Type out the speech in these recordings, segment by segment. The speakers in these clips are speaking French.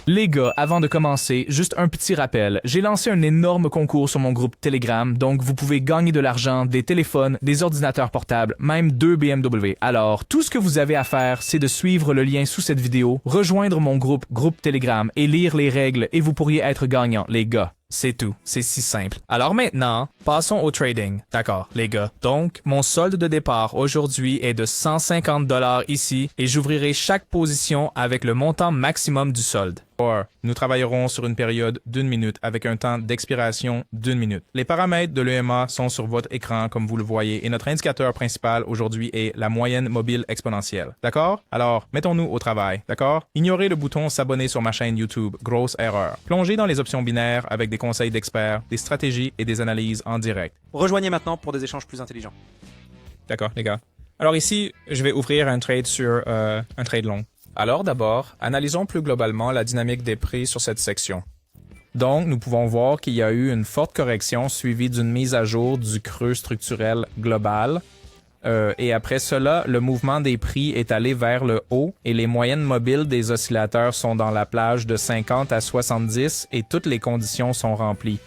Les gars, avant de commencer, juste un petit rappel. J'ai lancé un énorme concours sur mon groupe Telegram, donc vous pouvez gagner de l'argent, des téléphones, des ordinateurs portables, même 2 BMW. Alors, tout ce que vous avez à faire, c'est de suivre le lien sous cette vidéo, rejoindre mon groupe Telegram et lire les règles et vous pourriez être gagnant, les gars. C'est tout, c'est si simple. Alors maintenant, passons au trading. D'accord, les gars. Donc, mon solde de départ aujourd'hui est de 150 $ ici et j'ouvrirai chaque position avec le montant maximum du solde. Nous travaillerons sur une période d'1 minute avec un temps d'expiration d'1 minute. Les paramètres de l'EMA sont sur votre écran comme vous le voyez et notre indicateur principal aujourd'hui est la moyenne mobile exponentielle. D'accord? Alors, mettons-nous au travail. D'accord? Ignorez le bouton s'abonner sur ma chaîne YouTube. Grosse erreur. Plongez dans les options binaires avec des conseils d'experts, des stratégies et des analyses en direct. Rejoignez maintenant pour des échanges plus intelligents. D'accord, les gars. Alors ici, je vais ouvrir un trade sur un trade long. Alors d'abord, analysons plus globalement la dynamique des prix sur cette section. Donc, nous pouvons voir qu'il y a eu une forte correction suivie d'une mise à jour du creux structurel global. Et après cela, le mouvement des prix est allé vers le haut et les moyennes mobiles des oscillateurs sont dans la plage de 50 à 70 et toutes les conditions sont remplies.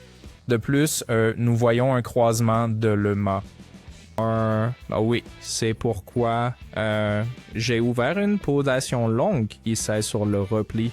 De plus, nous voyons un croisement de l'EMA. Oui, c'est pourquoi j'ai ouvert une position longue qui s'est sur le repli.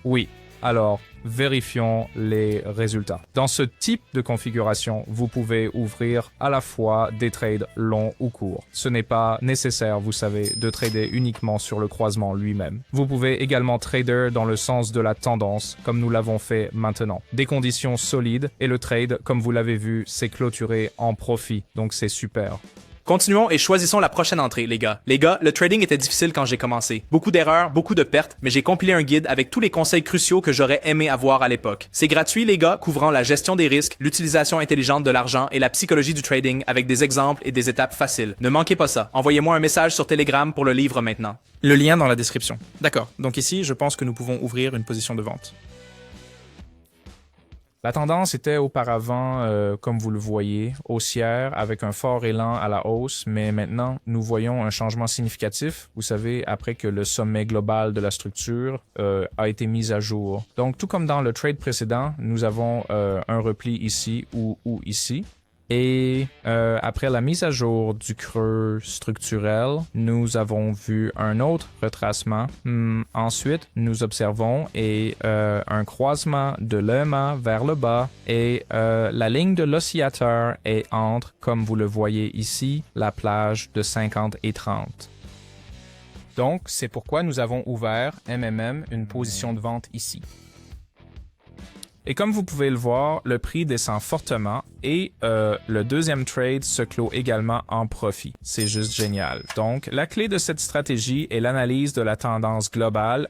Oui, alors vérifions les résultats. Dans ce type de configuration, vous pouvez ouvrir à la fois des trades longs ou courts. Ce n'est pas nécessaire, vous savez, de trader uniquement sur le croisement lui-même. Vous pouvez également trader dans le sens de la tendance, comme nous l'avons fait maintenant. Des conditions solides et le trade, comme vous l'avez vu, s'est clôturé en profit, donc c'est super. Continuons et choisissons la prochaine entrée, les gars. Les gars, le trading était difficile quand j'ai commencé. Beaucoup d'erreurs, beaucoup de pertes, mais j'ai compilé un guide avec tous les conseils cruciaux que j'aurais aimé avoir à l'époque. C'est gratuit, les gars, couvrant la gestion des risques, l'utilisation intelligente de l'argent et la psychologie du trading avec des exemples et des étapes faciles. Ne manquez pas ça. Envoyez-moi un message sur Telegram pour le livre maintenant. Le lien dans la description. D'accord. Donc ici, je pense que nous pouvons ouvrir une position de vente. La tendance était auparavant, comme vous le voyez, haussière avec un fort élan à la hausse, mais maintenant, nous voyons un changement significatif, vous savez, après que le sommet global de la structure a été mis à jour. Donc, tout comme dans le trade précédent, nous avons un repli ici ou ici. Et après la mise à jour du creux structurel, nous avons vu un autre retracement. Ensuite, nous observons un croisement de l'EMA vers le bas et la ligne de l'oscillateur est entre, comme vous le voyez ici, la plage de 50 et 30. Donc, c'est pourquoi nous avons ouvert une position de vente ici. Et comme vous pouvez le voir, le prix descend fortement et le deuxième trade se clôt également en profit. C'est juste génial. Donc, la clé de cette stratégie est l'analyse de la tendance globale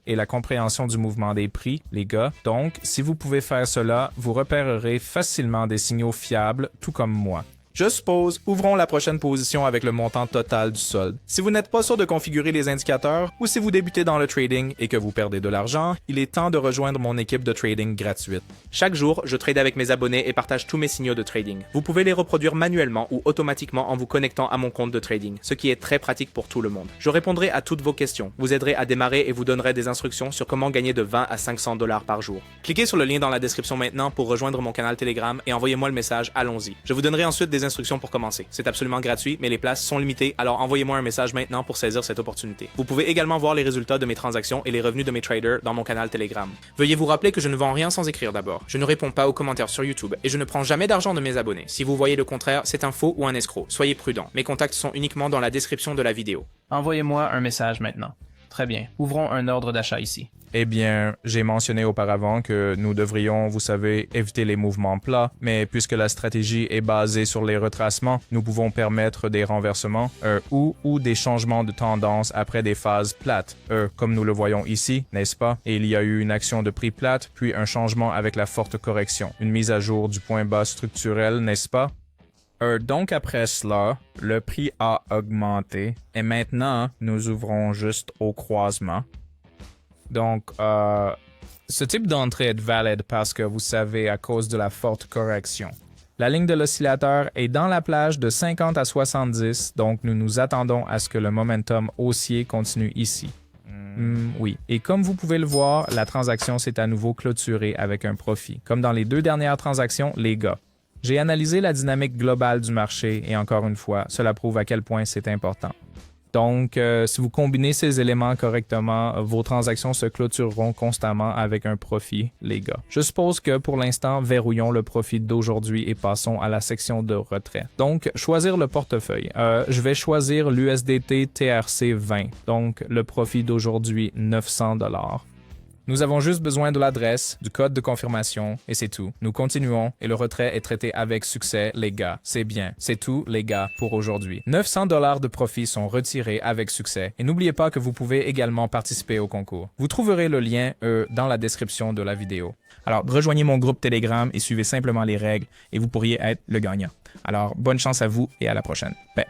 et la compréhension du mouvement des prix, les gars. Donc, si vous pouvez faire cela, vous repérerez facilement des signaux fiables, tout comme moi. Je suppose, ouvrons la prochaine position avec le montant total du solde. Si vous n'êtes pas sûr de configurer les indicateurs ou si vous débutez dans le trading et que vous perdez de l'argent, il est temps de rejoindre mon équipe de trading gratuite. Chaque jour, je trade avec mes abonnés et partage tous mes signaux de trading. Vous pouvez les reproduire manuellement ou automatiquement en vous connectant à mon compte de trading, ce qui est très pratique pour tout le monde. Je répondrai à toutes vos questions, vous aiderai à démarrer et vous donnerai des instructions sur comment gagner de 20 à 500 $ par jour. Cliquez sur le lien dans la description maintenant pour rejoindre mon canal Telegram et envoyez-moi le message « Allons-y ». Je vous donnerai ensuite des instructions pour commencer. C'est absolument gratuit, mais les places sont limitées, alors envoyez-moi un message maintenant pour saisir cette opportunité. Vous pouvez également voir les résultats de mes transactions et les revenus de mes traders dans mon canal Telegram. Veuillez vous rappeler que je ne vends rien sans écrire d'abord. Je ne réponds pas aux commentaires sur YouTube et je ne prends jamais d'argent de mes abonnés. Si vous voyez le contraire, c'est un faux ou un escroc. Soyez prudents. Mes contacts sont uniquement dans la description de la vidéo. Envoyez-moi un message maintenant. Très bien. Ouvrons un ordre d'achat ici. Eh bien, j'ai mentionné auparavant que nous devrions, vous savez, éviter les mouvements plats, mais puisque la stratégie est basée sur les retracements, nous pouvons permettre des renversements ou des changements de tendance après des phases plates, comme nous le voyons ici, n'est-ce pas? Et il y a eu une action de prix plate, puis un changement avec la forte correction, une mise à jour du point bas structurel, n'est-ce pas? Donc après cela, le prix a augmenté et maintenant, nous ouvrons juste au croisement. Donc, ce type d'entrée est valide parce que vous savez à cause de la forte correction. La ligne de l'oscillateur est dans la plage de 50 à 70, donc nous nous attendons à ce que le momentum haussier continue ici. Oui. Et comme vous pouvez le voir, la transaction s'est à nouveau clôturée avec un profit. Comme dans les 2 dernières transactions, les gars. J'ai analysé la dynamique globale du marché et encore une fois, cela prouve à quel point c'est important. Donc, si vous combinez ces éléments correctement, vos transactions se clôtureront constamment avec un profit, les gars. Je suppose que pour l'instant, verrouillons le profit d'aujourd'hui et passons à la section de retrait. Donc, choisir le portefeuille. Je vais choisir l'USDT TRC 20. Donc, le profit d'aujourd'hui, 900 $. Nous avons juste besoin de l'adresse, du code de confirmation, et c'est tout. Nous continuons, et le retrait est traité avec succès, les gars. C'est bien. C'est tout, les gars, pour aujourd'hui. 900 $ de profits sont retirés avec succès, et n'oubliez pas que vous pouvez également participer au concours. Vous trouverez le lien, dans la description de la vidéo. Alors, rejoignez mon groupe Telegram et suivez simplement les règles, et vous pourriez être le gagnant. Alors, bonne chance à vous, et à la prochaine. Paix.